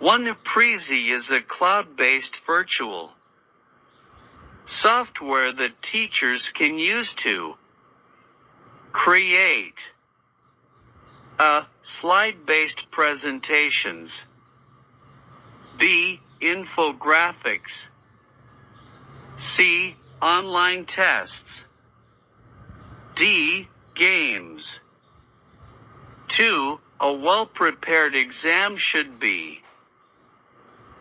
OnePrezi is a cloud-based virtual software that teachers can use to create slide-based presentations, B. infographics, C. online tests, D. games. 2. A well-prepared exam should be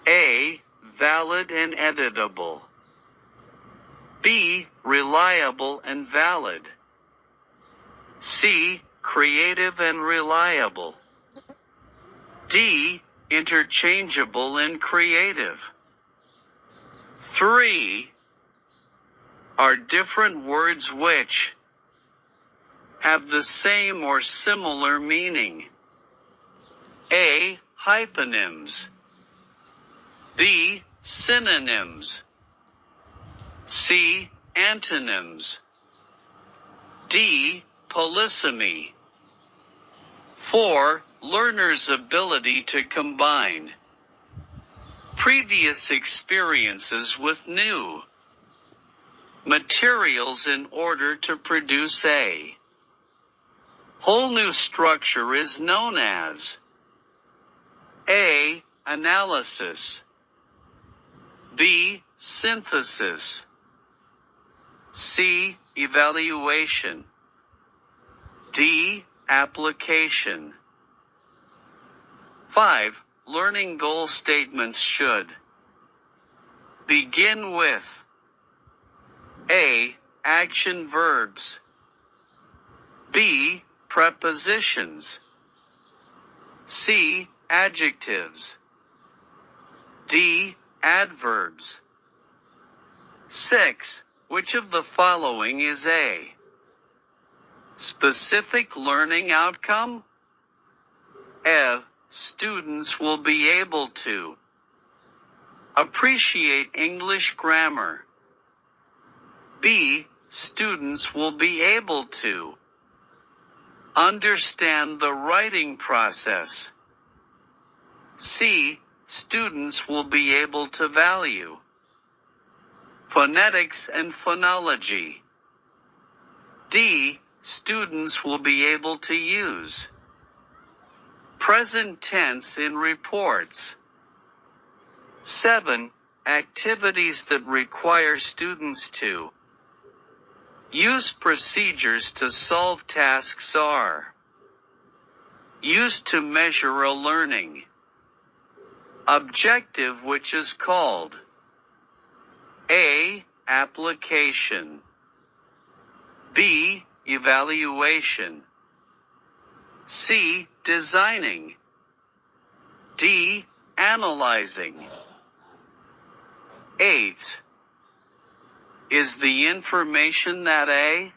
A. valid and editable, B. reliable and valid, C. creative and reliable, D. interchangeable and creative. 3. Are different words which have the same or similar meaning. A. hyponyms, B. synonyms, C. antonyms, D. polysemy. 4. Learners' ability to combine previous experiences with new materials in order to produce a whole new structure is known as A. analysis, B. synthesis, C. evaluation, D. application. 5. Learning goal statements should begin with A. action verbs, B. prepositions, C. adjectives, D. adverbs. 6. Which of the following is a specific learning outcome? A. Students will be able to appreciate English grammar. B. Students will be able to understand the writing process. C. Students will be able to value phonetics and phonology. D. Students will be able to use present tense in reports. 7. Activities that require students to use procedures to solve tasks are used to measure a learning objective, which is called A. application, B. evaluation, C. designing, D. analyzing. 8. Is the information that a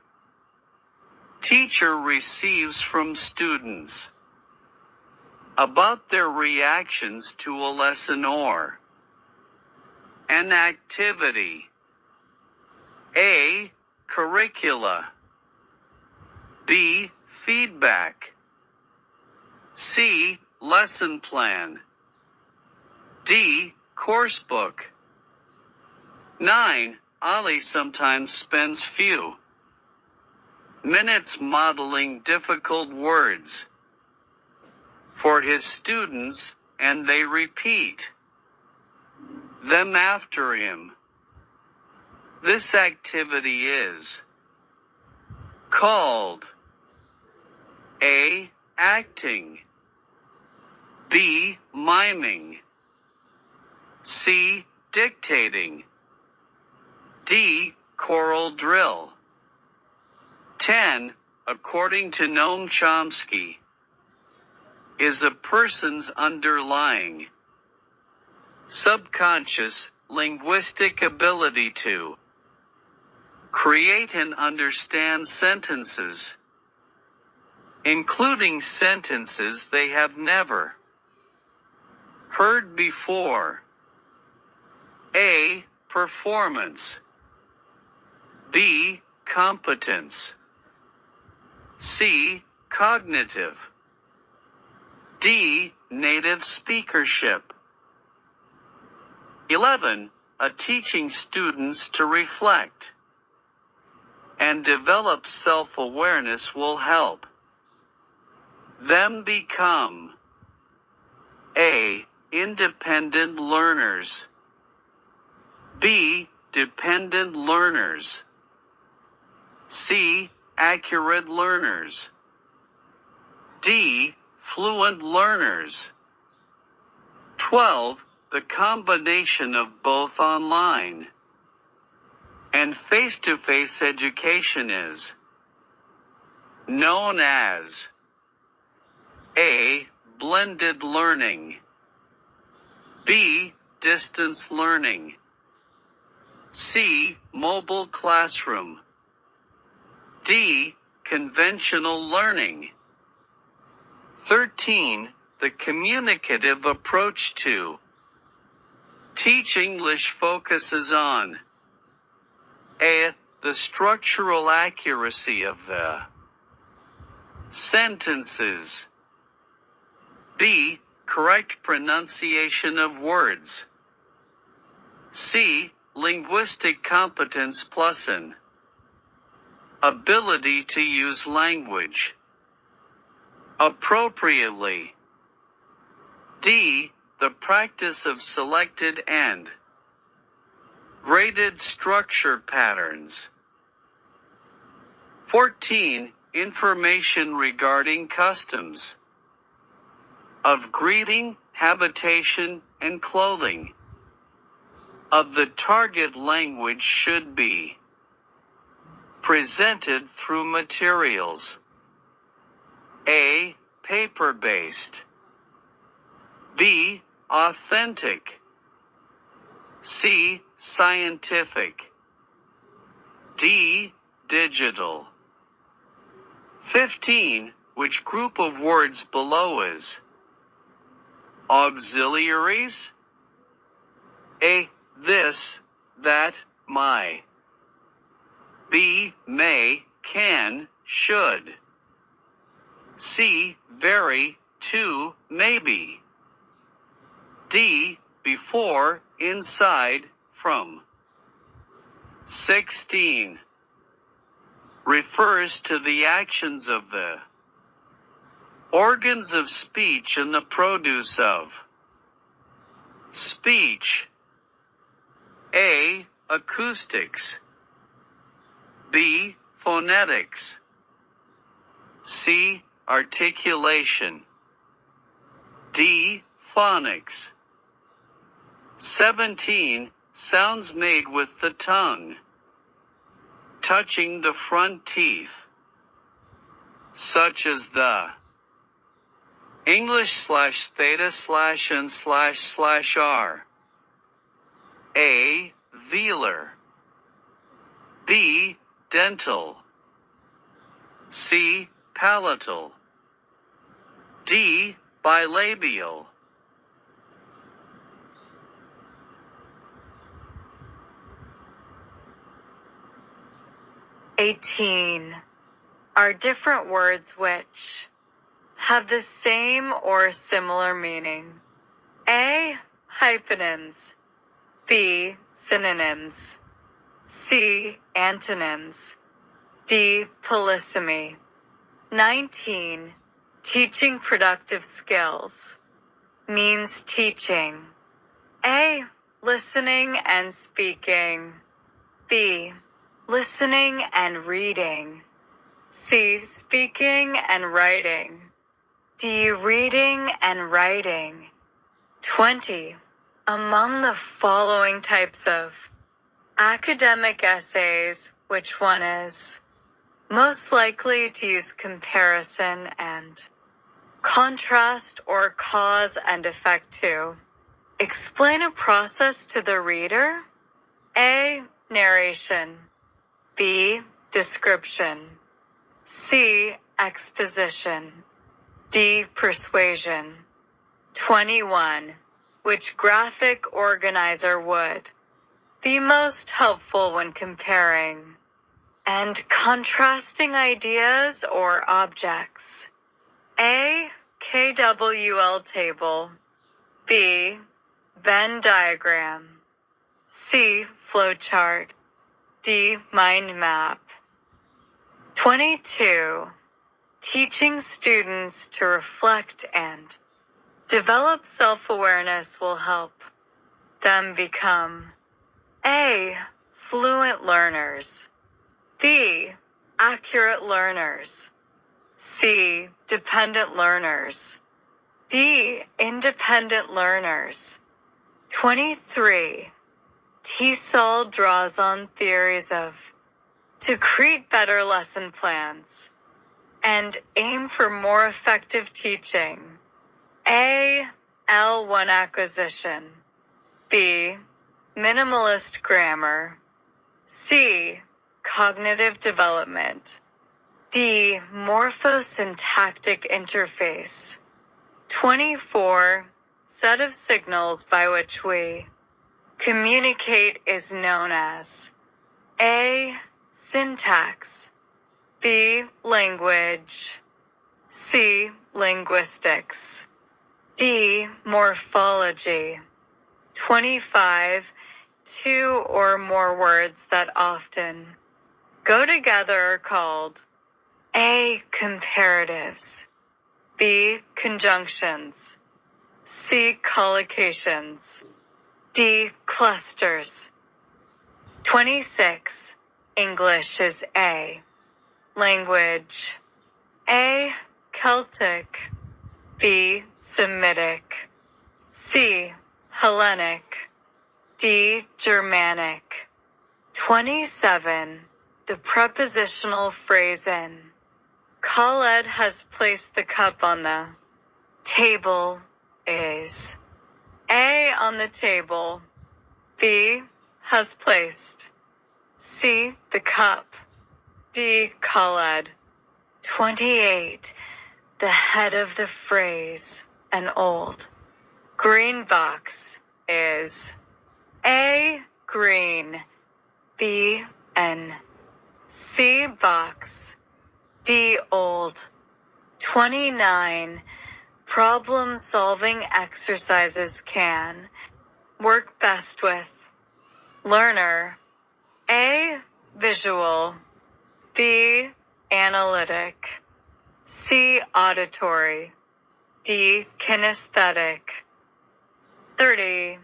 teacher receives from students about their reactions to a lesson or an activity A. curricula, B. feedback, C. lesson plan, D. coursebook. 9. Ali sometimes spends few minutes modeling difficult words for his students, and they repeat them after him. This activity is called A. acting, B. miming, C. dictating, D. choral drill. 10. According to Noam Chomsky, is a person's underlying subconscious linguistic ability to create and understand sentences, including sentences they have never heard before. A. performance, B. competence, C. cognitive, D. native speakership. 11. Teaching students to reflect and develop self-awareness will help them become A. Independent learners, B. Dependent learners, C. Accurate learners, D. Fluent learners. 12. The combination of both online and face-to-face education is known as A. Blended learning, B. Distance learning, C. Mobile classroom, D. Conventional learning. 13. The communicative approach to teach English focuses on A. The structural accuracy of the sentences, B. Correct pronunciation of words, C. Linguistic competence plus an ability to use language appropriately, D. The practice of selected and graded structure patterns. 14. Information regarding customs of greeting, habitation, and clothing of the target language should be presented through materials A. Paper-based, B. Authentic, C. Scientific, D. Digital. 15. Which group of words below is auxiliaries? A. This, that, my, B. May, can, should, C. Very, to, maybe, D. Before, inside, from. 16. Refers to the actions of the organs of speech and the produce of speech. A. Acoustics, B. Phonetics, C. Articulation, D. Phonics. 17. Sounds made with the tongue touching the front teeth, such as the English / theta / and / r. A. Velar, B. Dental, C. Palatal, D. Bilabial. 18. Are different words which have the same or similar meaning. A. Hyphonyms, B. Synonyms, C. Antonyms, D. Polysemy. 19. Teaching productive skills means teaching A. Listening and speaking, B. Listening and reading, C. Speaking and writing, D. Reading and writing. 20. Among the following types of academic essays, which one is most likely to use comparison and contrast or cause and effect to explain a process to the reader? A. Narration, B. Description, C. Exposition, D. Persuasion. 21. Which graphic organizer would be most helpful when comparing and contrasting ideas or objects? A. KWL table, B. Venn diagram, C. Flowchart. D. Mind map. 22. Teaching students to reflect and develop self-awareness will help them become A. Fluent learners. B. Accurate learners. C. Dependent learners. D. Independent learners. 23. TESOL draws on theories of to create better lesson plans and aim for more effective teaching. A. L1 acquisition. B. Minimalist grammar. C. Cognitive development. D. Morphosyntactic interface. 24. Set of signals by which we communicate is known as A. Syntax. B. Language. C. Linguistics. D. Morphology. 25. Two or more words that often go together are called A. Comparatives. B. Conjunctions. C. Collocations. D. Clusters. 26. English is A. Language. A. Celtic. B. Semitic. C. Hellenic. D. Germanic. 27. The prepositional phrase in Khaled has placed the cup on the table is A. On the table. B. Has placed. C. The cup. D. Khaled. 28. The head of the phrase, an old green box, is A. Green. B. N. C. Box. D. Old. 29. Problem-solving exercises can work best with learner. A. Visual. B. Analytic. C. Auditory. D. Kinesthetic. 30.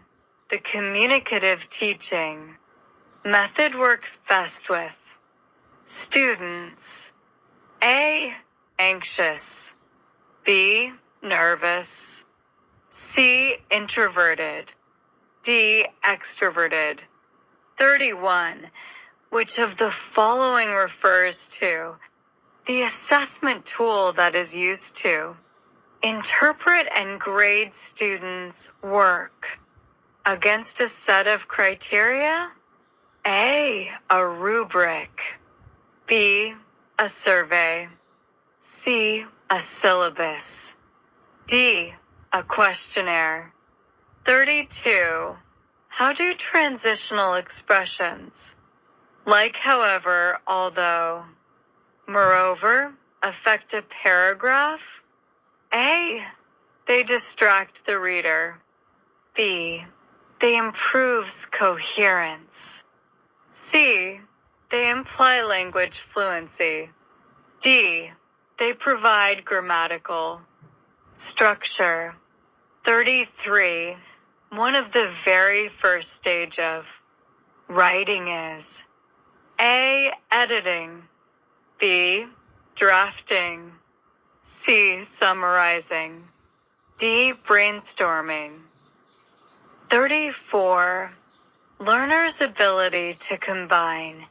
The communicative teaching method works best with students. A. Anxious. B. Nervous. C. Introverted. D. Extroverted. 31. Which of the following refers to the assessment tool that is used to interpret and grade students' work against a set of criteria? A. A rubric. B. A survey. C. A syllabus. D. A questionnaire. 32. How do transitional expressions like, however, although, moreover, affect a paragraph? A. They distract the reader. B. They improves coherence. C. They imply language fluency. D. They provide grammatical structure. 33. One of the very first stage of writing is A. Editing. B. Drafting. C. Summarizing. D. Brainstorming. 34. Learners' ability to combine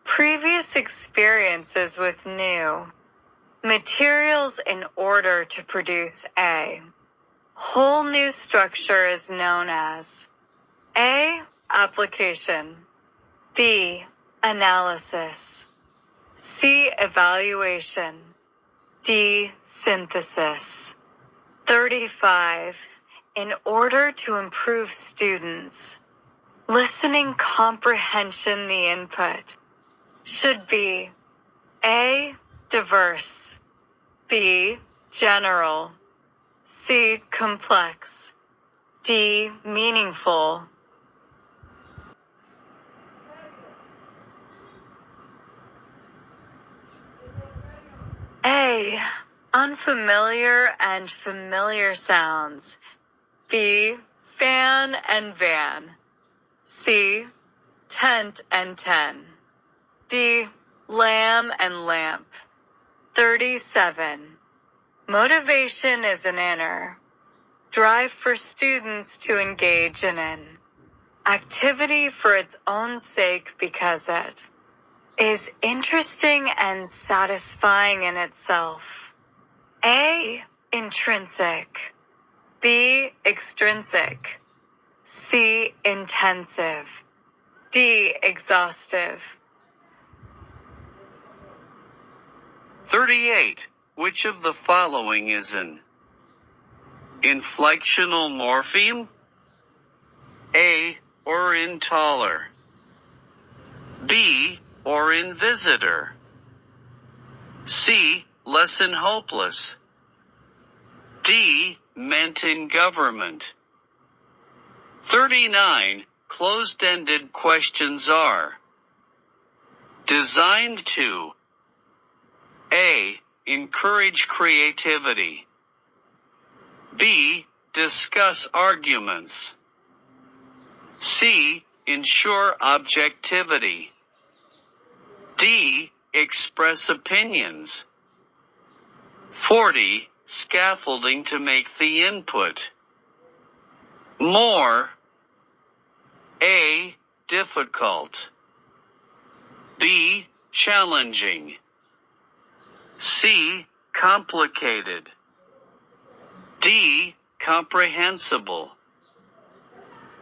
previous experiences with new materials in order to produce a whole new structure is known as A. Application. B. Analysis. C. Evaluation. D. Synthesis. 35. In order to improve students' listening comprehension, the input should be A. Diverse. B. General. C. Complex. D. Meaningful. A. Unfamiliar and familiar sounds. B. Fan and van. C. Tent and ten. D. Lamb and lamp. 37. Motivation is an inner drive for students to engage in an activity for its own sake because it is interesting and satisfying in itself. A. Intrinsic. B. Extrinsic. C. Intensive. D. Exhaustive. 38. Which of the following is an inflectional morpheme? A. Or in taller. B. Or in visitor. C. Less in hopeless. D. Meant in government. 39. Closed-ended questions are designed to A. Encourage creativity. B. Discuss arguments. C. Ensure objectivity. D. Express opinions. 40. Scaffolding to make the input more. A. Difficult. B. Challenging. C. Complicated. D. Comprehensible.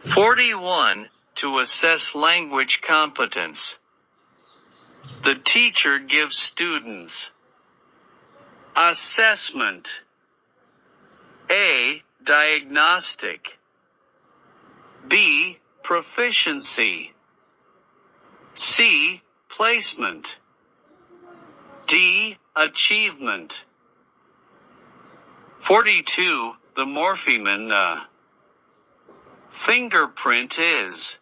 41. To assess language competence. The teacher gives students assessment. A. Diagnostic. B. Proficiency. C. Placement. D. Achievement. 42. The morpheme in fingerprint is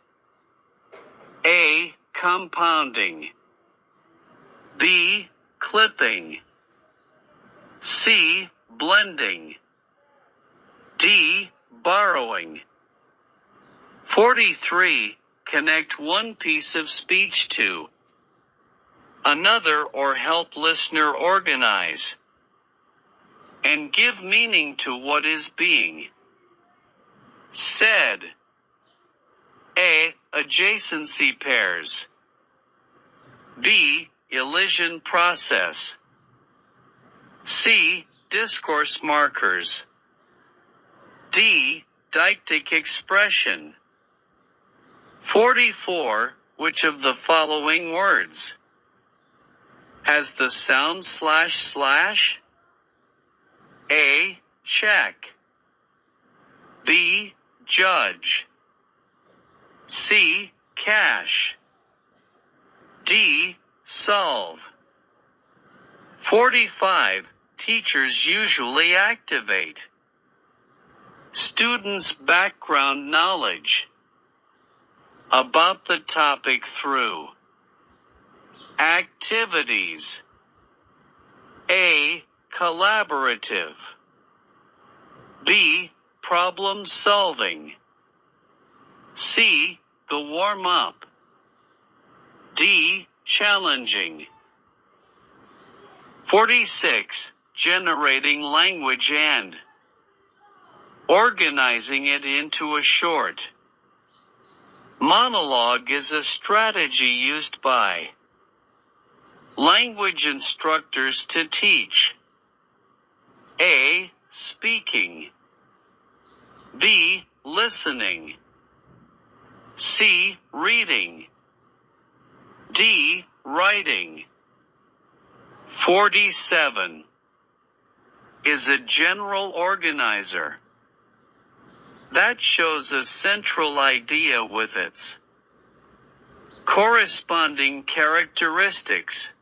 A. Compounding. B. Clipping. C. Blending. D. Borrowing. 43. Connect one piece of speech to another or help listener organize and give meaning to what is being said. A. Adjacency pairs. B. Elision process. C. Discourse markers. D. Deictic expression. 44. Which of the following words has the sound // A. Check. B. Judge. C. Cash. D. Solve. 45. Teachers usually activate students' background knowledge about the topic through activities. A. Collaborative. B. Problem solving. C. The warm-up. D. Challenging. 46. Generating language and organizing it into a short monologue is a strategy used by language instructors to teach A. Speaking. B. Listening. C. Reading. D. Writing. 47. Is a general organizer that shows a central idea with its corresponding characteristics.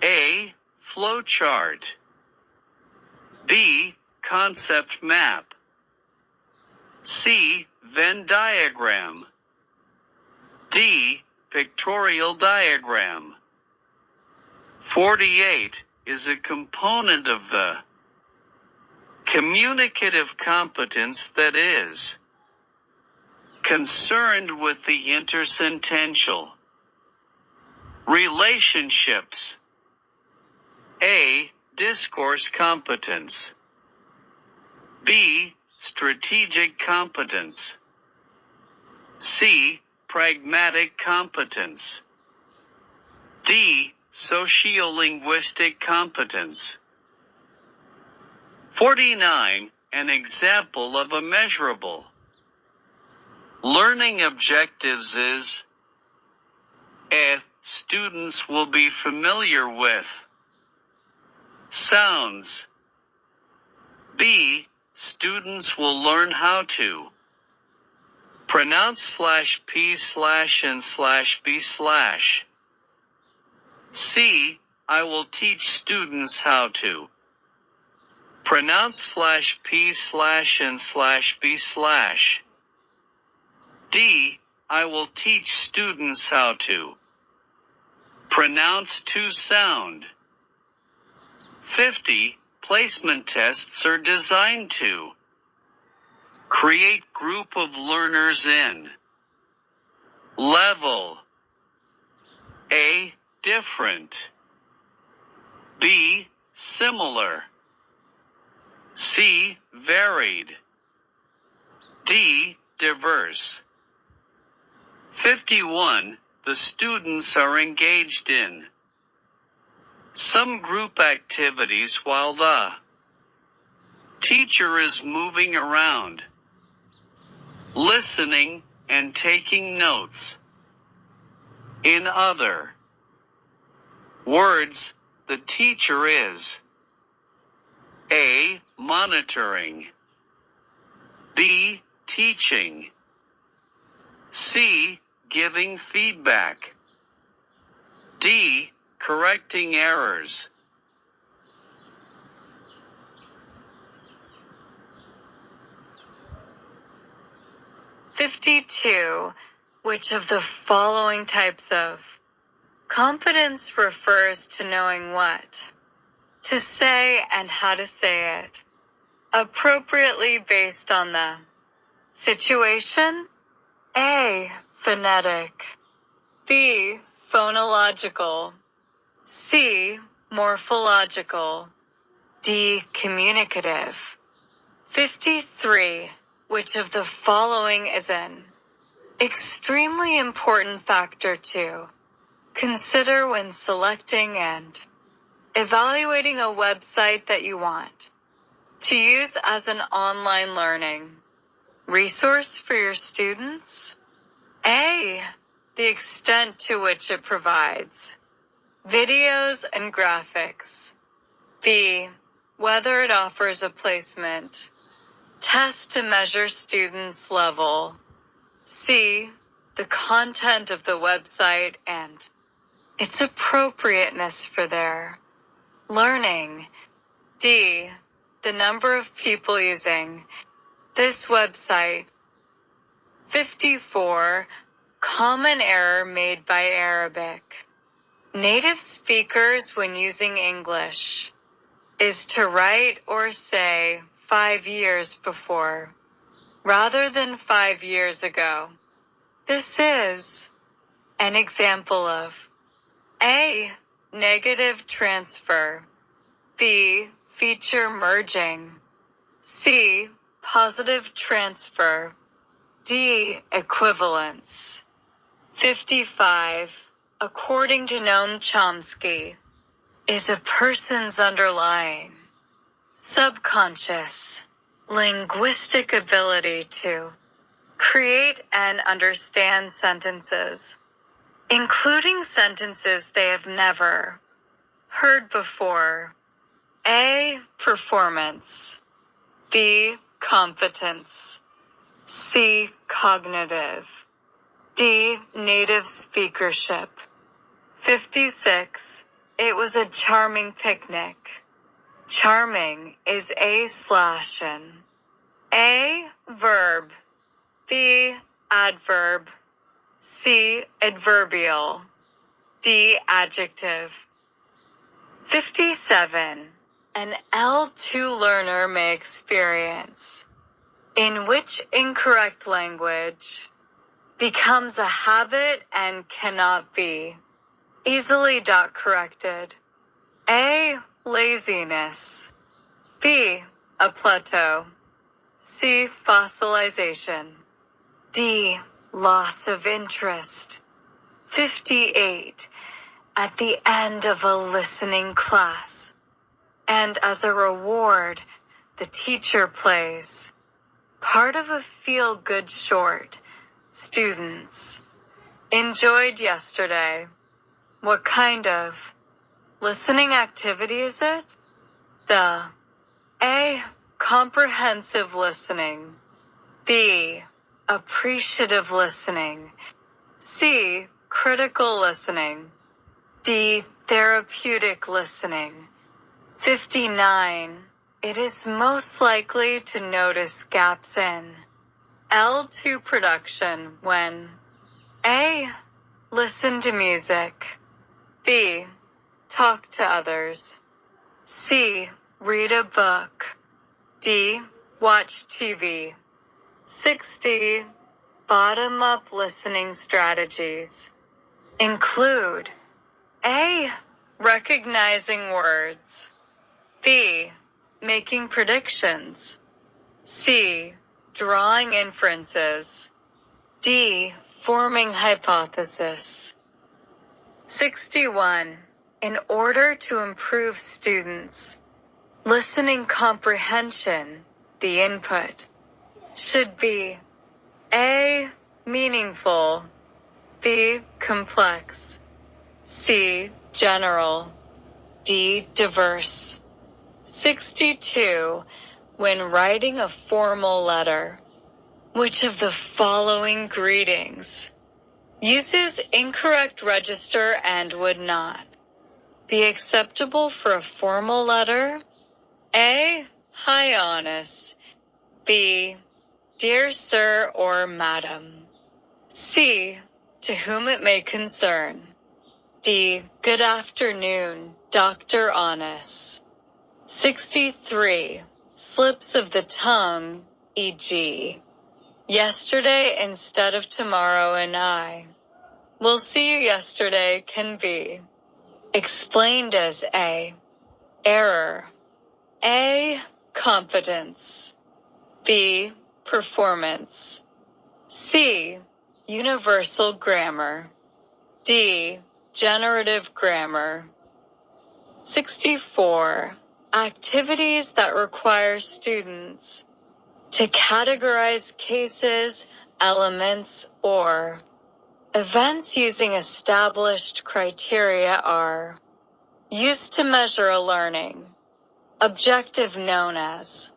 A. Flowchart. B. Concept map. C. Venn diagram. D. Pictorial diagram. 48. is a component of the communicative competence that is concerned with the intersentential relationships. A. Discourse competence. B. Strategic competence. C. Pragmatic competence. D. Sociolinguistic competence. 49. An example of a measurable learning objectives is A. Students will be familiar with sounds. B. Students will learn how to pronounce /p/n/b/. C. I will teach students how to pronounce /p/n/b/. D. I will teach students how to pronounce to sound. 50. Placement tests are designed to create group of learners in level A. Different. B. Similar. C. Varied. D. Diverse. 51. The students are engaged in some group activities while the teacher is moving around, listening, and taking notes. In other words, the teacher is A. Monitoring. B. Teaching. C. Giving feedback. D. Correcting errors. "52. Which of the following types of competence refers to knowing what to say and how to say it appropriately based on the situation? A. Phonetic. B. Phonological. C. Morphological. D. Communicative. 53. Which of the following is an extremely important factor to consider when selecting and evaluating a website that you want to use as an online learning resource for your students? A. The extent to which it provides videos and graphics. B. Whether it offers a placement test to measure students' level. C. The content of the website and its appropriateness for their learning. D. The number of people using this website. 54. Common error made by Arabic native speakers when using English is to write or say 5 years before, rather than 5 years ago. This is an example of A. Negative transfer. B. Feature merging. C. Positive transfer. D. Equivalence. 55. According to Noam Chomsky, is a person's underlying subconscious linguistic ability to create and understand sentences, including sentences they have never heard before. A. Performance. B. Competence. C. Cognitive. D. Native speakership. 56. It was a charming picnic. Charming is A/N. A. Verb. B. Adverb. C. Adverbial. D. Adjective. 57. An L2 learner may experience in which incorrect language becomes a habit and cannot be easily corrected. A. Laziness. B. A plateau. C. Fossilization. D. Loss of interest. 58. At the end of a listening class, and as a reward, the teacher plays part of a feel-good short. Students enjoyed yesterday. What kind of listening activity is it? The A. Comprehensive listening. B. Appreciative listening. C. Critical listening. D. Therapeutic listening. 59. It is most likely to notice gaps in L2 production when A. Listen to music. B. Talk to others. C. Read a book. D. Watch TV. 60. Bottom-up listening strategies include A. Recognizing words. B. Making predictions. C. Drawing inferences. D. Forming hypothesis. 61. In order to improve students' listening comprehension, the input should be A. Meaningful. B. Complex. C. General. D. Diverse. 62. When writing a formal letter, which of the following greetings uses incorrect register and would not be acceptable for a formal letter? A. Hi, Honest. B. Dear Sir or Madam. C. To whom it may concern. D. Good afternoon, Dr. Honest. 63. Slips of the tongue, e.g. yesterday instead of tomorrow and I will see you yesterday can be explained as A. Error. A. Competence. B. Performance. C. Universal grammar. D. Generative grammar. 64. Activities that require students to categorize cases, elements, or events using established criteria are used to measure a learning objective known as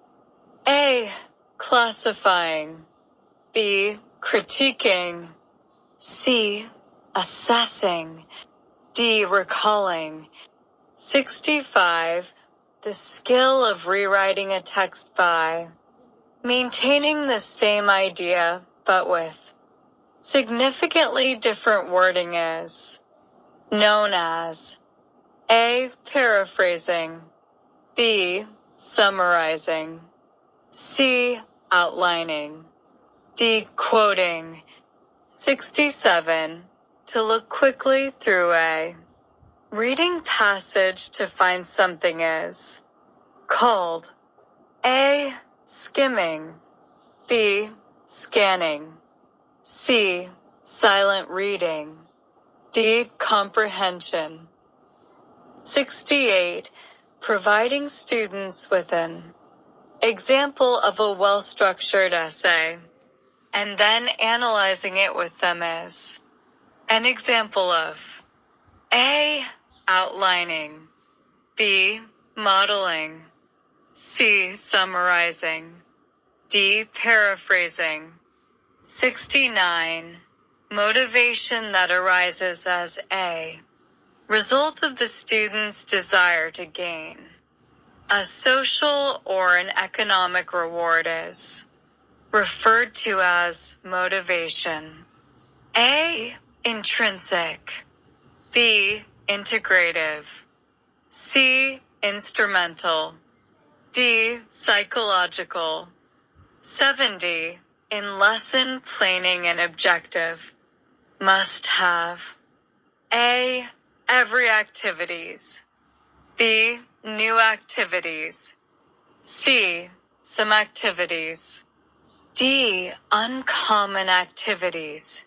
A. Classifying. B. Critiquing. C. Assessing. D. Recalling. 65. The skill of rewriting a text by maintaining the same idea but with significantly different wording is known as A. Paraphrasing. B. Summarizing. C. Outlining. D. Quoting. 67. To look quickly through a reading passage to find something is called A. Skimming. B. Scanning. C. Silent reading. D. Comprehension. 68. Providing students with an example of a well-structured essay, and then analyzing it with them is an example of A. Outlining. B. Modeling. C. Summarizing. D. Paraphrasing. 69. Motivation that arises as a result of the student's desire to gain a social or an economic reward is referred to as motivation. A. Intrinsic. B. Integrative. C. Instrumental. D. Psychological. 70. In lesson planning and objective. Must have. A. Every activities. B. New activities. C. Some activities. D. Uncommon activities.